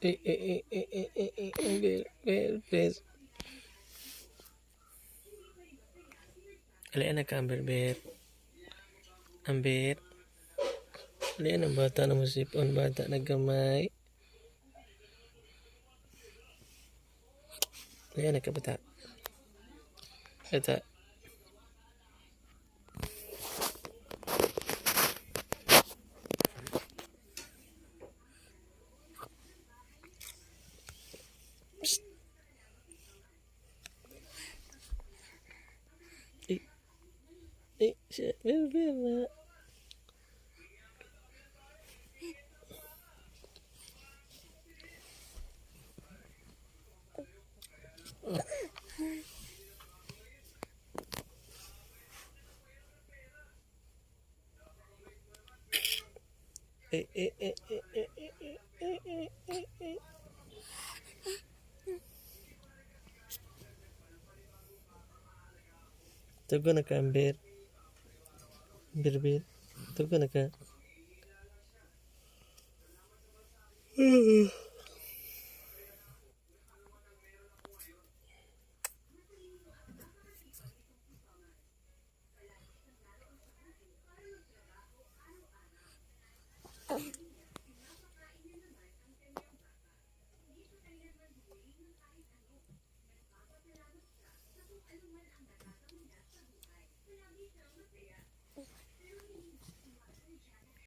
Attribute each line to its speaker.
Speaker 1: Berbet. Alian na ka, Berbet. Ambet. Alian ang bata na musipon, bata na gamay. Alian na ka, bata. Bata. Berbet na. Tugo na ka, Ambet. Berbet. Tugo na ka.